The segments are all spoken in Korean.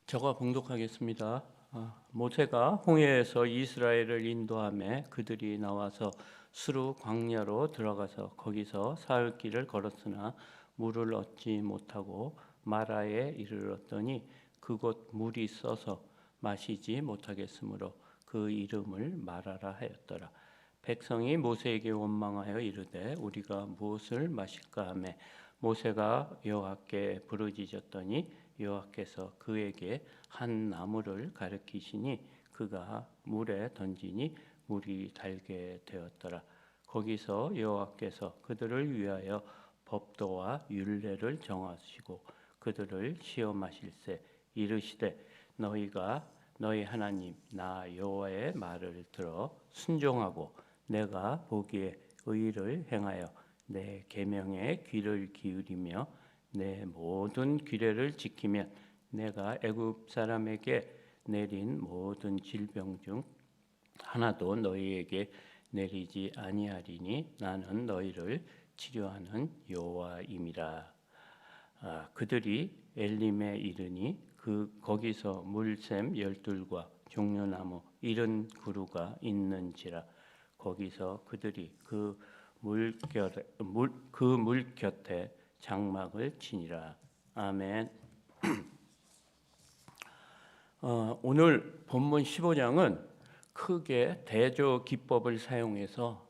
저가 봉독하겠습니다. 모세가 홍해에서 이스라엘을 인도하며 그들이 나와서 수르 광야로 들어가서 거기서 사흘 길을 걸었으나 물을 얻지 못하고 마라에 이르렀더니 그곳 물이 써서 마시지 못하겠으므로 그 이름을 마라라 하였더라. 백성이 모세에게 원망하여 이르되 우리가 무엇을 마실까 하며 모세가 여호와께 부르짖었더니 여호와께서 그에게 한 나무를 가리키시니 그가 물에 던지니 물이 달게 되었더라. 거기서 여호와께서 그들을 위하여 법도와 율례를 정하시고 그들을 시험하실세 이르시되 너희가 너희 하나님 나 여호와의 말을 들어 순종하고 내가 보기에 의를 행하여 내 계명에 귀를 기울이며 내 모든 규례를 지키면 내가 애굽 사람에게 내린 모든 질병 중 하나도 너희에게 내리지 아니하리니 나는 너희를 치료하는 여호와임이라. 그들이 엘림에 이르니 거기서 물샘 열둘과 종려나무 70그루가 있는지라. 거기서 그들이 그 물 곁에 장막을 치니라. 아멘. 오늘 본문 15장은 크게 대조 기법을 사용해서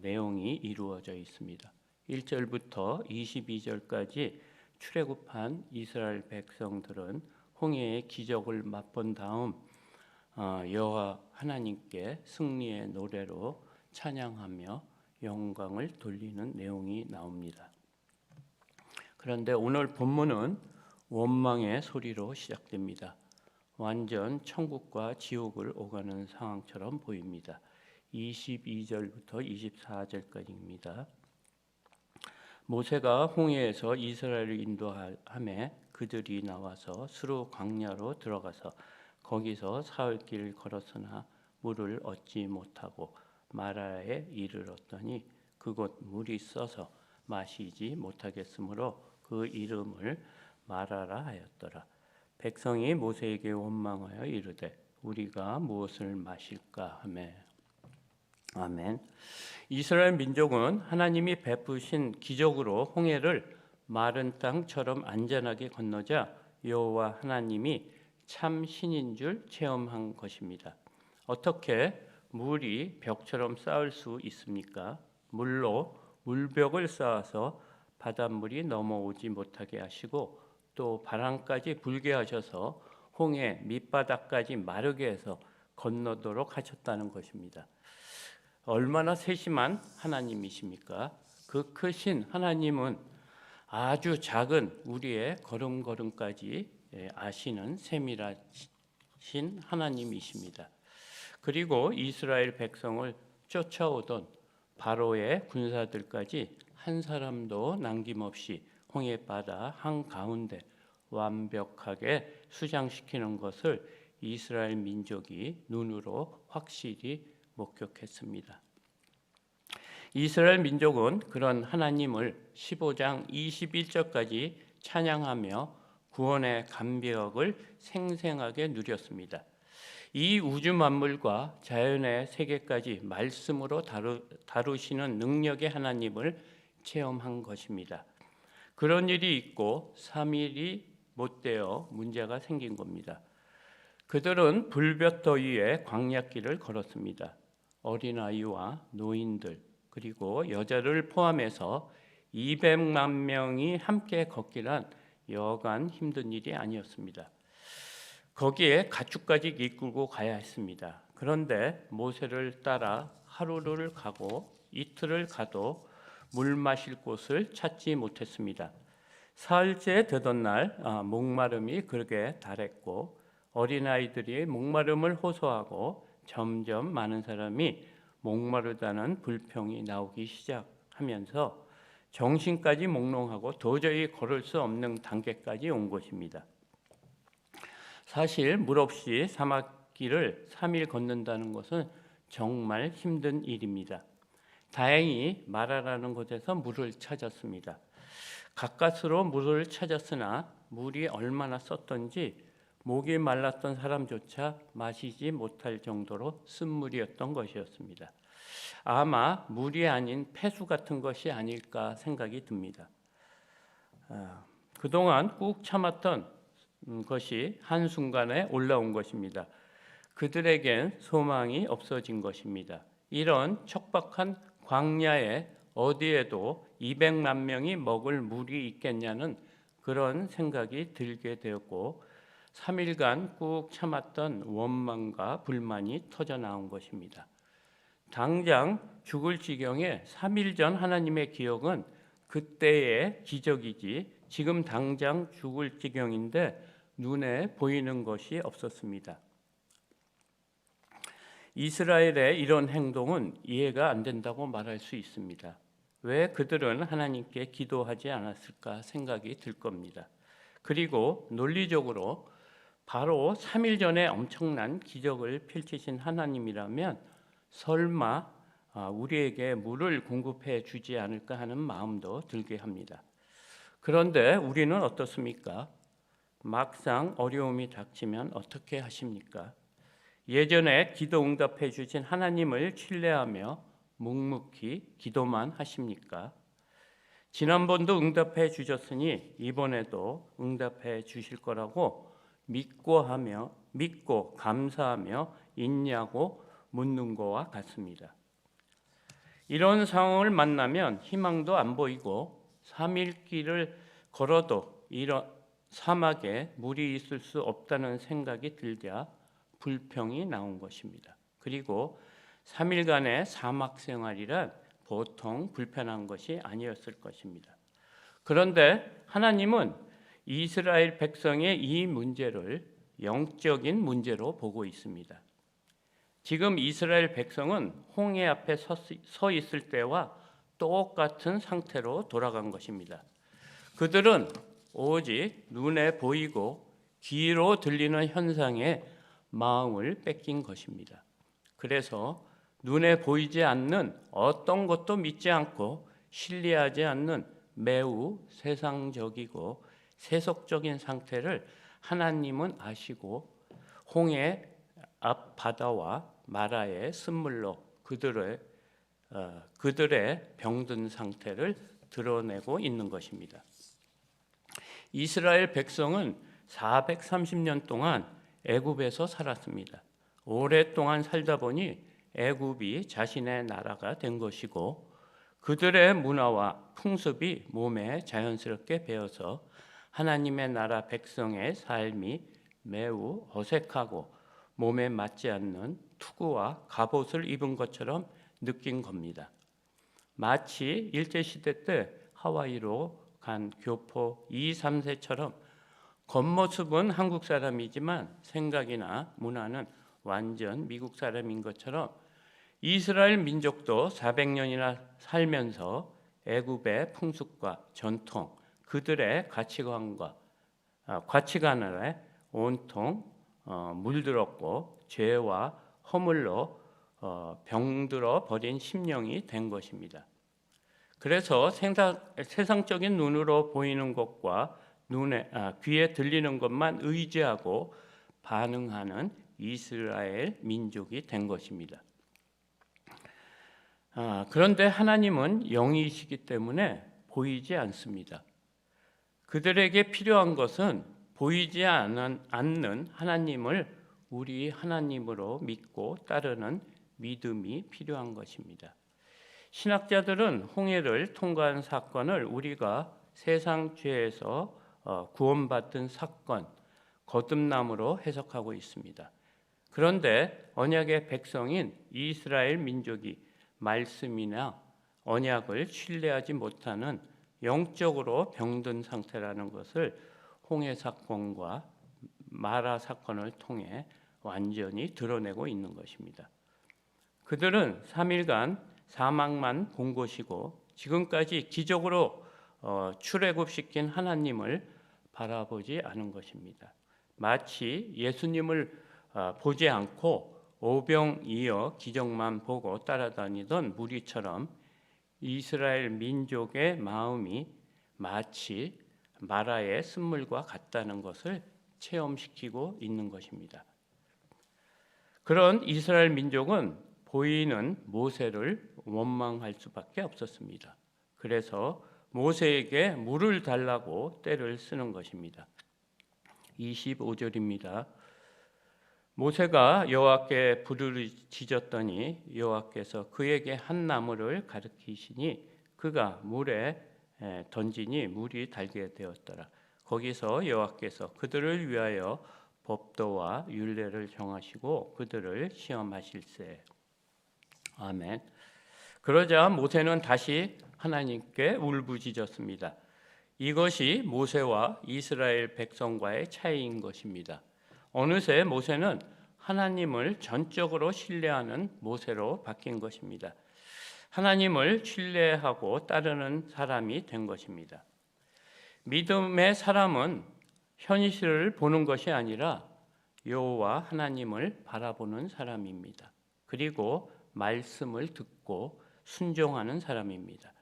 내용이 이루어져 있습니다. 1절부터 22절까지 출애굽한 이스라엘 백성들은 홍해의 기적을 맛본 다음 여호와 하나님께 승리의 노래로 찬양하며 영광을 돌리는 내용이 나옵니다. 그런데 오늘 본문은 원망의 소리로 시작됩니다. 완전 천국과 지옥을 오가는 상황처럼 보입니다. 22절부터 24절까지입니다. 모세가 홍해에서 이스라엘을 인도하며 그들이 나와서 수르 광야로 들어가서 거기서 사흘 길을 걸었으나 물을 얻지 못하고 마라에 이르렀더니 그곳 물이 써서 마시지 못하겠으므로 그 이름을 마라라 하였더라. 백성이 모세에게 원망하여 이르되 우리가 무엇을 마실까 하며. 아멘. 이스라엘 민족은 하나님이 베푸신 기적으로 홍해를 마른 땅처럼 안전하게 건너자 여호와 하나님이 참 신인 줄 체험한 것입니다. 어떻게 물이 벽처럼 쌓을 수 있습니까? 물로 물벽을 쌓아서 바닷물이 넘어오지 못하게 하시고 또 바람까지 불게 하셔서 홍해 밑바닥까지 마르게 해서 건너도록 하셨다는 것입니다. 얼마나 세심한 하나님이십니까? 그 크신 하나님은 아주 작은 우리의 걸음걸음까지 아시는 세밀하신 하나님이십니다. 그리고 이스라엘 백성을 쫓아오던 바로의 군사들까지 한 사람도 남김없이 홍해바다 한가운데 완벽하게 수장시키는 것을 이스라엘 민족이 눈으로 확실히 목격했습니다. 이스라엘 민족은 그런 하나님을 15장 21절까지 찬양하며 구원의 감격을 생생하게 누렸습니다. 이 우주 만물과 자연의 세계까지 말씀으로 다루시는 능력의 하나님을 체험한 것입니다. 그런 일이 있고 3일이 못되어 문제가 생긴 겁니다. 그들은 불볕더위에 광야길을 걸었습니다. 어린아이와 노인들 그리고 여자를 포함해서 200만 명이 함께 걷기란 여간 힘든 일이 아니었습니다. 거기에 가축까지 이끌고 가야 했습니다. 그런데 모세를 따라 하루를 가고 이틀을 가도 물 마실 곳을 찾지 못했습니다. 사흘째 되던 날 목마름이 그렇게 달했고 어린아이들이 목마름을 호소하고 점점 많은 사람이 목마르다는 불평이 나오기 시작하면서 정신까지 몽롱하고 도저히 걸을 수 없는 단계까지 온 것입니다. 사실 물 없이 사막길을 3일 걷는다는 것은 정말 힘든 일입니다. 다행히 마라라는 곳에서 물을 찾았습니다. 가까스로 물을 찾았으나 물이 얼마나 썼던지 목이 말랐던 사람조차 마시지 못할 정도로 쓴물이었던 것이었습니다. 아마 물이 아닌 폐수 같은 것이 아닐까 생각이 듭니다. 그동안 꾹 참았던 것이 한순간에 올라온 것입니다. 그들에겐 소망이 없어진 것입니다. 이런 척박한 광야에 어디에도 200만 명이 먹을 물이 있겠냐는 그런 생각이 들게 되었고 3일간 꾹 참았던 원망과 불만이 터져나온 것입니다. 당장 죽을 지경에 3일 전 하나님의 기억은 그때의 기적이지 지금 당장 죽을 지경인데 눈에 보이는 것이 없었습니다. 이스라엘의 이런 행동은 이해가 안 된다고 말할 수 있습니다. 왜 그들은 하나님께 기도하지 않았을까 생각이 들 겁니다. 그리고 논리적으로 바로 3일 전에 엄청난 기적을 펼치신 하나님이라면 설마 우리에게 물을 공급해 주지 않을까 하는 마음도 들게 합니다. 그런데 우리는 어떻습니까? 막상 어려움이 닥치면 어떻게 하십니까? 예전에 기도 응답해 주신 하나님을 신뢰하며 묵묵히 기도만 하십니까? 지난번도 응답해 주셨으니 이번에도 응답해 주실 거라고 믿고 감사하며 있냐고 묻는 것과 같습니다. 이런 상황을 만나면 희망도 안 보이고 3일 길을 걸어도 이런 사막에 물이 있을 수 없다는 생각이 들자 불평이 나온 것입니다. 그리고 3일간의 사막 생활이란 보통 불편한 것이 아니었을 것입니다. 그런데 하나님은 이스라엘 백성의 이 문제를 영적인 문제로 보고 있습니다. 지금 이스라엘 백성은 홍해 앞에 서 있을 때와 똑같은 상태로 돌아간 것입니다. 그들은 오직 눈에 보이고 귀로 들리는 현상에 마음을 뺏긴 것입니다. 그래서 눈에 보이지 않는 어떤 것도 믿지 않고 신뢰하지 않는 매우 세상적이고 세속적인 상태를 하나님은 아시고 홍해 앞 바다와 마라의 쓴물로 그들의 병든 상태를 드러내고 있는 것입니다. 이스라엘 백성은 430년 동안 애굽에서 살았습니다. 오랫동안 살다 보니 애굽이 자신의 나라가 된 것이고 그들의 문화와 풍습이 몸에 자연스럽게 배어서 하나님의 나라 백성의 삶이 매우 어색하고 몸에 맞지 않는 투구와 갑옷을 입은 것처럼 느낀 겁니다. 마치 일제시대 때 하와이로 간 교포 2, 3세처럼 겉모습은 한국 사람이지만 생각이나 문화는 완전 미국 사람인 것처럼 이스라엘 민족도 400년이나 살면서 애굽의 풍습과 전통, 그들의 가치관에 온통 물들었고 죄와 허물로 병들어 버린 심령이 된 것입니다. 그래서 세상적인 눈으로 보이는 것과 귀에 들리는 것만 의지하고 반응하는 이스라엘 민족이 된 것입니다. 그런데 하나님은 영이시기 때문에 보이지 않습니다. 그들에게 필요한 것은 보이지 않는 하나님을 우리 하나님으로 믿고 따르는 믿음이 필요한 것입니다. 신학자들은 홍해를 통과한 사건을 우리가 세상 죄에서 구원받은 사건, 거듭남으로 해석하고 있습니다. 그런데 언약의 백성인 이스라엘 민족이 말씀이나 언약을 신뢰하지 못하는 영적으로 병든 상태라는 것을 홍해 사건과 마라 사건을 통해 완전히 드러내고 있는 것입니다. 그들은 3일간 사막만 본 것이고 지금까지 기적으로 출애굽시킨 하나님을 바라보지 않은 것입니다. 마치 예수님을 보지 않고 오병이어 기적만 보고 따라다니던 무리처럼 이스라엘 민족의 마음이 마치 마라의 쓴물과 같다는 것을 체험시키고 있는 것입니다. 그런 이스라엘 민족은 보이는 모세를 원망할 수밖에 없었습니다. 그래서 모세에게 물을 달라고 떼를 쓰는 것입니다. 25절입니다. 모세가 여호와께 부르짖었더니 여호와께서 그에게 한 나무를 가리키시니 그가 물에 던지니 물이 달게 되었더라. 거기서 여호와께서 그들을 위하여 법도와 율례를 정하시고 그들을 시험하실세. 아멘. 그러자 모세는 다시 하나님께 울부짖었습니다. 이것이 모세와 이스라엘 백성과의 차이인 것입니다. 어느새 모세는 하나님을 전적으로 신뢰하는 모세로 바뀐 것입니다. 하나님을 신뢰하고 따르는 사람이 된 것입니다. 믿음의 사람은 현실을 보는 것이 아니라 여호와 하나님을 바라보는 사람입니다. 그리고 말씀을 듣고 순종하는 사람입니다.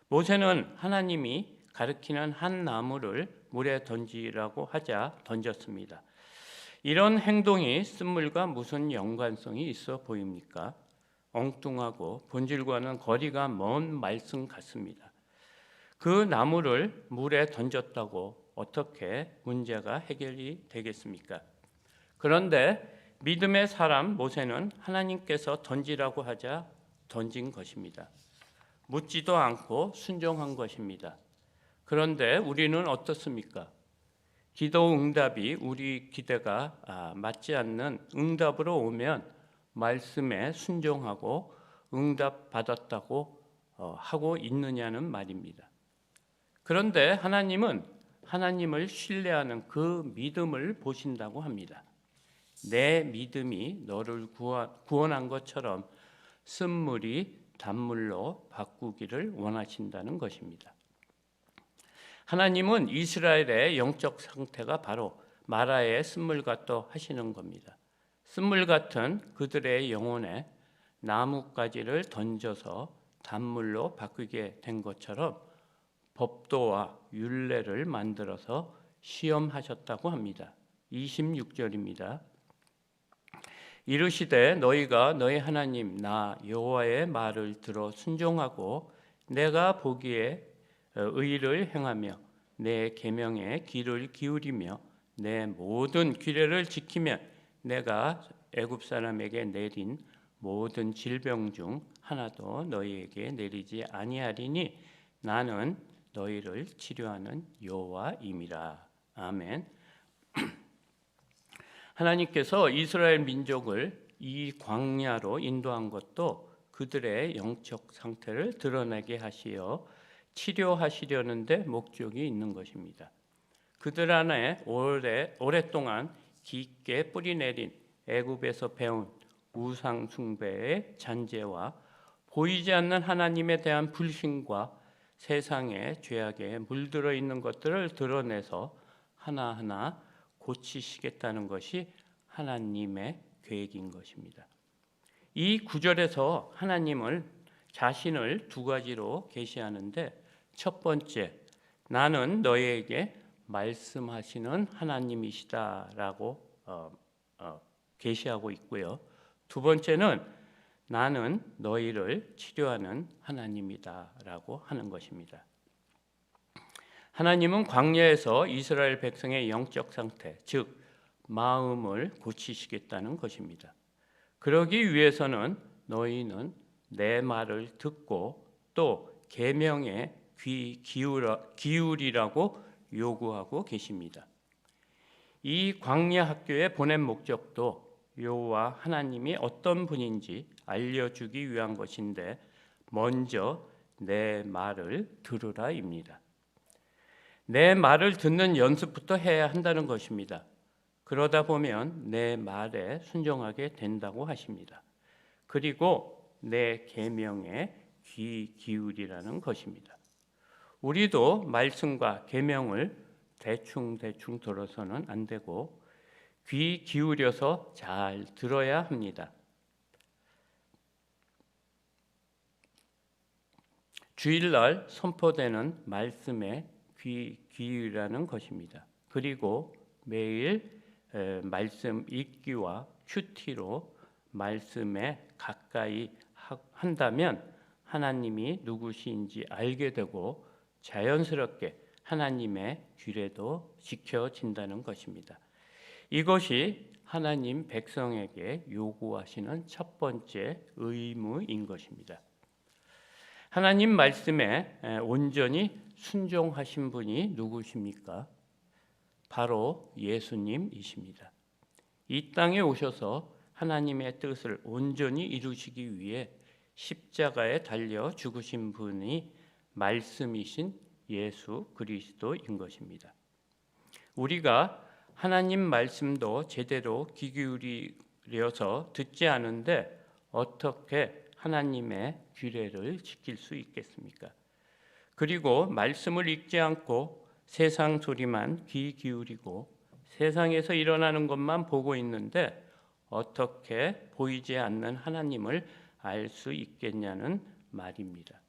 모세는 하나님이 가리키는 한 나무를 물에 던지라고 하자 던졌습니다. 이런 행동이 쓴물과 무슨 연관성이 있어 보입니까? 엉뚱하고 본질과는 거리가 먼 말씀 같습니다. 그 나무를 물에 던졌다고 어떻게 문제가 해결이 되겠습니까? 그런데 믿음의 사람 모세는 하나님께서 던지라고 하자 던진 것입니다. 묻지도 않고 순종한 것입니다. 그런데 우리는 어떻습니까? 기도 응답이 우리 기대가 맞지 않는 응답으로 오면 말씀에 순종하고 응답 받았다고 하고 있느냐는 말입니다. 그런데 하나님은 하나님을 신뢰하는 그 믿음을 보신다고 합니다. 내 믿음이 너를 구원한 것처럼 쓴물이 단물로 바꾸기를 원하신다는 것입니다. 하나님은 이스라엘의 영적 상태가 바로 마라의 쓴물 같다 하시는 겁니다. 쓴물 같은 그들의 영혼에 나뭇가지를 던져서 단물로 바꾸게 된 것처럼 법도와 율례를 만들어서 시험하셨다고 합니다. 26절입니다. 이르시되 너희가 너희 하나님 나 여호와의 말을 들어 순종하고 내가 보기에 의를 행하며 내 계명에 귀를 기울이며 내 모든 규례를 지키면 내가 애굽 사람에게 내린 모든 질병 중 하나도 너희에게 내리지 아니하리니 나는 너희를 치료하는 여호와임이라. 아멘. 하나님께서 이스라엘 민족을 이 광야로 인도한 것도 그들의 영적 상태를 드러내게 하시어 치료하시려는 데 목적이 있는 것입니다. 그들 안에 오랫동안 깊게 뿌리내린 애굽에서 배운 우상 숭배의 잔재와 보이지 않는 하나님에 대한 불신과 세상의 죄악에 물들어 있는 것들을 드러내서 하나하나 고치시겠다는 것이 하나님의 계획인 것입니다. 이 구절에서 하나님을 자신을 두 가지로 계시하는데 첫 번째, 나는 너희에게 말씀하시는 하나님이시다라고 계시하고 있고요. 두 번째는 나는 너희를 치료하는 하나님이다라고 하는 것입니다. 하나님은 광야에서 이스라엘 백성의 영적 상태, 즉 마음을 고치시겠다는 것입니다. 그러기 위해서는 너희는 내 말을 듣고 또 계명에 귀 기울이라고 요구하고 계십니다. 이 광야 학교의 보낸 목적도 여호와 하나님이 어떤 분인지 알려주기 위한 것인데 먼저 내 말을 들으라입니다. 내 말을 듣는 연습부터 해야 한다는 것입니다. 그러다 보면 내 말에 순종하게 된다고 하십니다. 그리고 내 계명에 귀 기울이라는 것입니다. 우리도 말씀과 계명을 대충 들어서는 안 되고 귀 기울여서 잘 들어야 합니다. 주일날 선포되는 말씀에 귀 기울이라는 것입니다. 그리고 매일 말씀 읽기와 큐티로 말씀에 가까이 한다면 하나님이 누구신지 알게 되고 자연스럽게 하나님의 규례도 지켜진다는 것입니다. 이것이 하나님 백성에게 요구하시는 첫 번째 의무인 것입니다. 하나님 말씀에 온전히 순종하신 분이 누구십니까? 바로 예수님이십니다. 이 땅에 오셔서 하나님의 뜻을 온전히 이루시기 위해 십자가에 달려 죽으신 분이 말씀이신 예수 그리스도인 것입니다. 우리가 하나님 말씀도 제대로 귀 기울여서 듣지 않은데 어떻게 하나님의 규례를 지킬 수 있겠습니까? 그리고 말씀을 읽지 않고 세상 소리만 귀 기울이고 세상에서 일어나는 것만 보고 있는데 어떻게 보이지 않는 하나님을 알 수 있겠냐는 말입니다.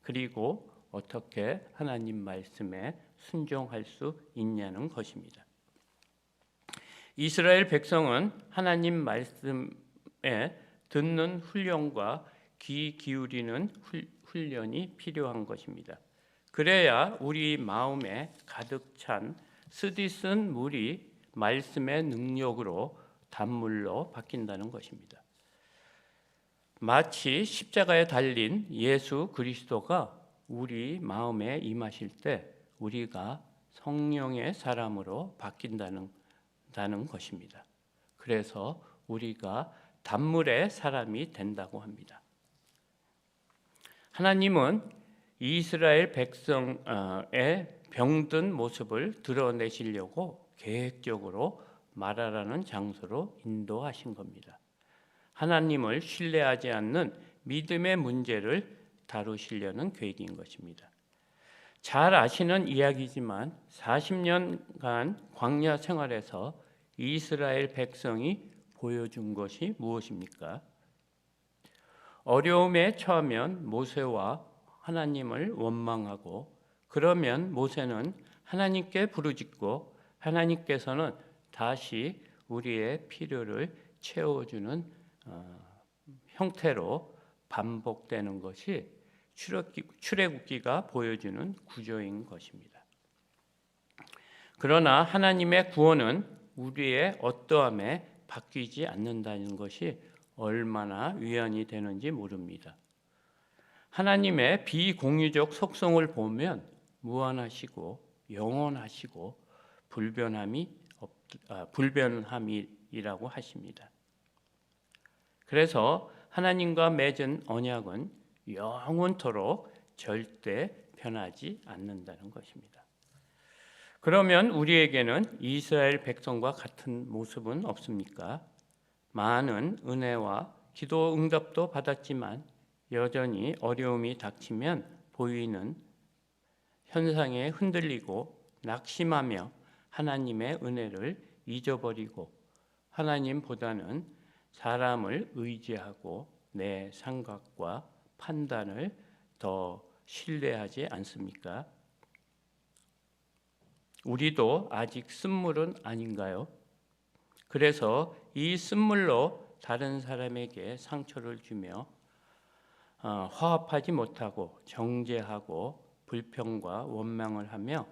그리고 어떻게 하나님 말씀에 순종할 수 있냐는 것입니다. 이스라엘 백성은 하나님 말씀에 듣는 훈련과 귀 기울이는 훈련이 필요한 것입니다. 그래야 우리 마음에 가득 찬 쓰디쓴 물이 말씀의 능력으로 단물로 바뀐다는 것입니다. 마치 십자가에 달린 예수 그리스도가 우리 마음에 임하실 때 우리가 성령의 사람으로 바뀐다는 것입니다. 그래서 우리가 단물의 사람이 된다고 합니다. 하나님은 이스라엘 백성의 병든 모습을 드러내시려고 계획적으로 마라라는 장소로 인도하신 겁니다. 하나님을 신뢰하지 않는 믿음의 문제를 다루시려는 계획인 것입니다. 잘 아시는 이야기지만 40년간 광야 생활에서 이스라엘 백성이 보여준 것이 무엇입니까? 어려움에 처하면 모세와 하나님을 원망하고 그러면 모세는 하나님께 부르짖고 하나님께서는 다시 우리의 필요를 채워주는 형태로 반복되는 것이 출애굽기가 보여주는 구조인 것입니다. 그러나 하나님의 구원은 우리의 어떠함에 바뀌지 않는다는 것이 얼마나 위안이 되는지 모릅니다. 하나님의 비공유적 속성을 보면 무한하시고 영원하시고 불변함이라고 하십니다. 그래서 하나님과 맺은 언약은 영원토록 절대 변하지 않는다는 것입니다. 그러면 우리에게는 이스라엘 백성과 같은 모습은 없습니까? 많은 은혜와 기도 응답도 받았지만 여전히 어려움이 닥치면 보이는 현상에 흔들리고 낙심하며 하나님의 은혜를 잊어버리고 하나님보다는 사람을 의지하고 내 생각과 판단을 더 신뢰하지 않습니까? 우리도 아직 쓴물은 아닌가요? 그래서 이 쓴물로 다른 사람에게 상처를 주며 화합하지 못하고 정죄하고 불평과 원망을 하며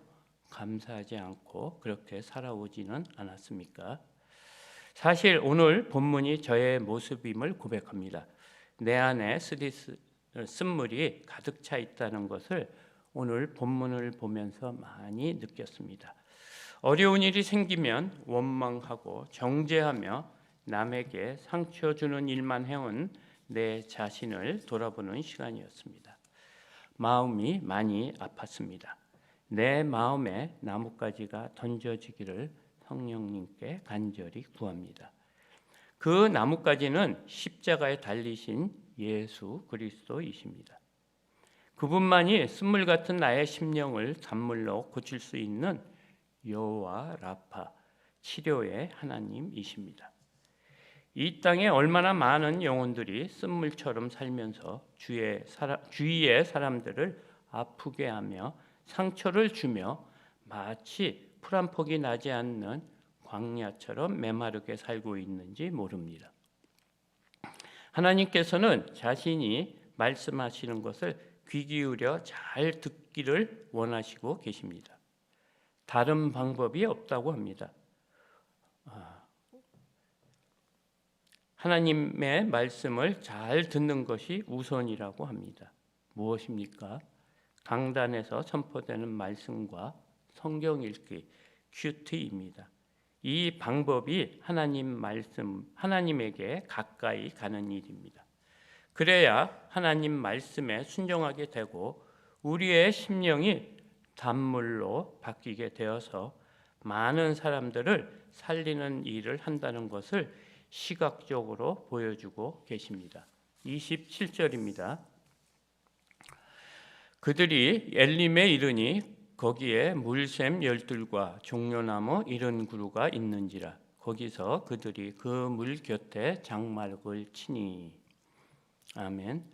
감사하지 않고 그렇게 살아오지는 않았습니까? 사실 오늘 본문이 저의 모습임을 고백합니다. 내 안에 쓴물이 가득 차 있다는 것을 오늘 본문을 보면서 많이 느꼈습니다. 어려운 일이 생기면 원망하고 정죄하며 남에게 상처 주는 일만 해온 내 자신을 돌아보는 시간이었습니다. 마음이 많이 아팠습니다. 내 마음에 나뭇가지가 던져지기를 성령님께 간절히 구합니다. 그 나뭇가지는 십자가에 달리신 예수 그리스도이십니다. 그분만이 쓴물 같은 나의 심령을 단물로 고칠 수 있는 여호와 라파, 치료의 하나님이십니다. 이 땅에 얼마나 많은 영혼들이 쓴물처럼 살면서 주위의 사람들을 아프게 하며 상처를 주며 마치 풀 한 폭이 나지 않는 광야처럼 메마르게 살고 있는지 모릅니다. 하나님께서는 자신이 말씀하시는 것을 귀 기울여 잘 듣기를 원하시고 계십니다. 다른 방법이 없다고 합니다. 하나님의 말씀을 잘 듣는 것이 우선이라고 합니다. 무엇입니까? 강단에서 선포되는 말씀과 성경 읽기, 큐티입니다. 이 방법이 하나님에게 가까이 가는 일입니다. 그래야 하나님 말씀에 순종하게 되고 우리의 심령이 단물로 바뀌게 되어서 많은 사람들을 살리는 일을 한다는 것을 시각적으로 보여주고 계십니다. 27절입니다. 그들이 엘림에 이르니 거기에 물샘 12과 종려나무 70그루가 있는지라. 거기서 그들이 그 물 곁에 장막을 치니. 아멘.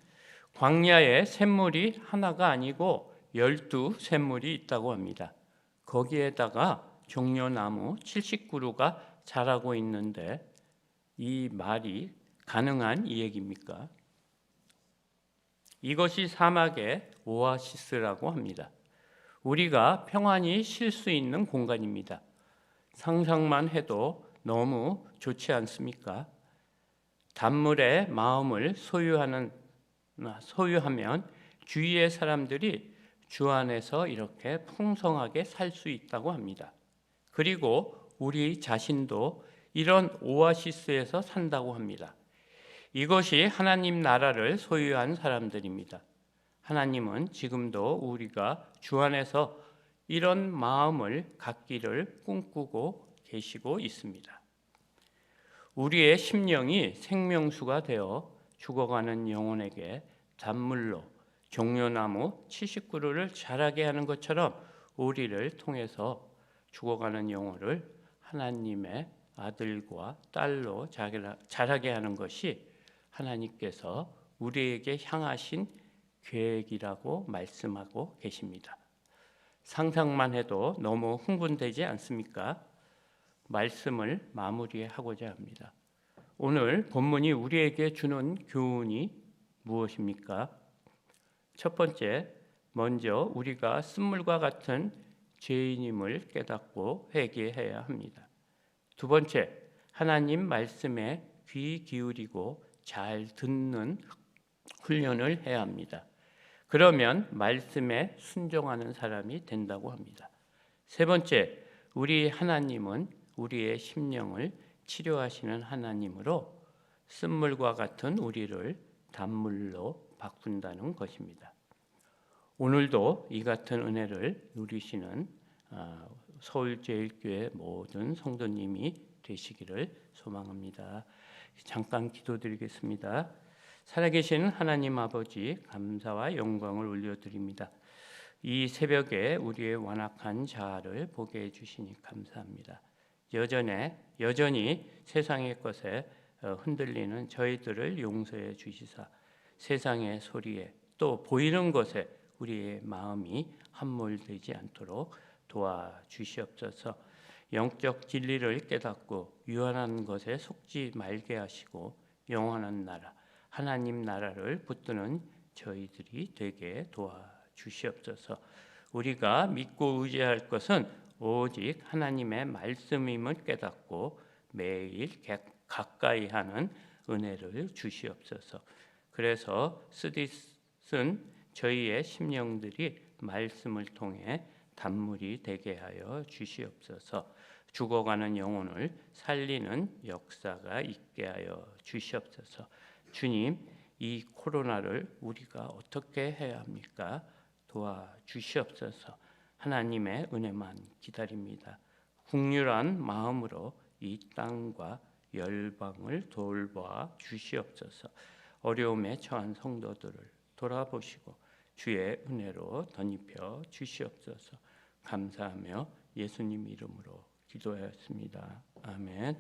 광야에 샘물이 하나가 아니고 12샘물이 있다고 합니다. 거기에다가 종려나무 70그루가 자라고 있는데 이 말이 가능한 얘기입니까? 이것이 사막의 오아시스라고 합니다. 우리가 평안히 쉴 수 있는 공간입니다. 상상만 해도 너무 좋지 않습니까? 단물의 마음을 소유하면 주위의 사람들이 주 안에서 이렇게 풍성하게 살 수 있다고 합니다. 그리고 우리 자신도 이런 오아시스에서 산다고 합니다. 이것이 하나님 나라를 소유한 사람들입니다. 하나님은 지금도 우리가 주 안에서 이런 마음을 갖기를 꿈꾸고 계시고 있습니다. 우리의 심령이 생명수가 되어 죽어가는 영혼에게 단물로 종려나무 70그루를 자라게 하는 것처럼 우리를 통해서 죽어가는 영혼을 하나님의 아들과 딸로 자라게 하는 것이 하나님께서 우리에게 향하신 계획이라고 말씀하고 계십니다. 상상만 해도 너무 흥분되지 않습니까? 말씀을 마무리하고자 합니다. 오늘 본문이 우리에게 주는 교훈이 무엇입니까? 첫 번째, 먼저 우리가 쓴물과 같은 죄인임을 깨닫고 회개해야 합니다. 두 번째, 하나님 말씀에 귀 기울이고 잘 듣는 훈련을 해야 합니다. 그러면 말씀에 순종하는 사람이 된다고 합니다. 세 번째, 우리 하나님은 우리의 심령을 치료하시는 하나님으로 쓴물과 같은 우리를 단물로 바꾼다는 것입니다. 오늘도 이 같은 은혜를 누리시는 서울제일교회 모든 성도님이 되시기를 소망합니다. 잠깐 기도드리겠습니다. 살아계신 하나님 아버지, 감사와 영광을 올려드립니다. 이 새벽에 우리의 완악한 자아를 보게 해주시니 감사합니다. 여전히 세상의 것에 흔들리는 저희들을 용서해 주시사 세상의 소리에 또 보이는 것에 우리의 마음이 함몰되지 않도록 도와주시옵소서. 영적 진리를 깨닫고 유한한 것에 속지 말게 하시고 영원한 나라, 하나님 나라를 붙드는 저희들이 되게 도와주시옵소서. 우리가 믿고 의지할 것은 오직 하나님의 말씀임을 깨닫고 매일 가까이 하는 은혜를 주시옵소서. 그래서 쓰디쓴 저희의 심령들이 말씀을 통해 단물이 되게 하여 주시옵소서. 죽어가는 영혼을 살리는 역사가 있게 하여 주시옵소서. 주님, 이 코로나를 우리가 어떻게 해야 합니까? 도와주시옵소서. 하나님의 은혜만 기다립니다. 국률한 마음으로 이 땅과 열방을 돌봐 주시옵소서. 어려움에 처한 성도들을 돌아보시고 주의 은혜로 덧입혀 주시옵소서. 감사하며 예수님 이름으로 기도하였습니다. 아멘.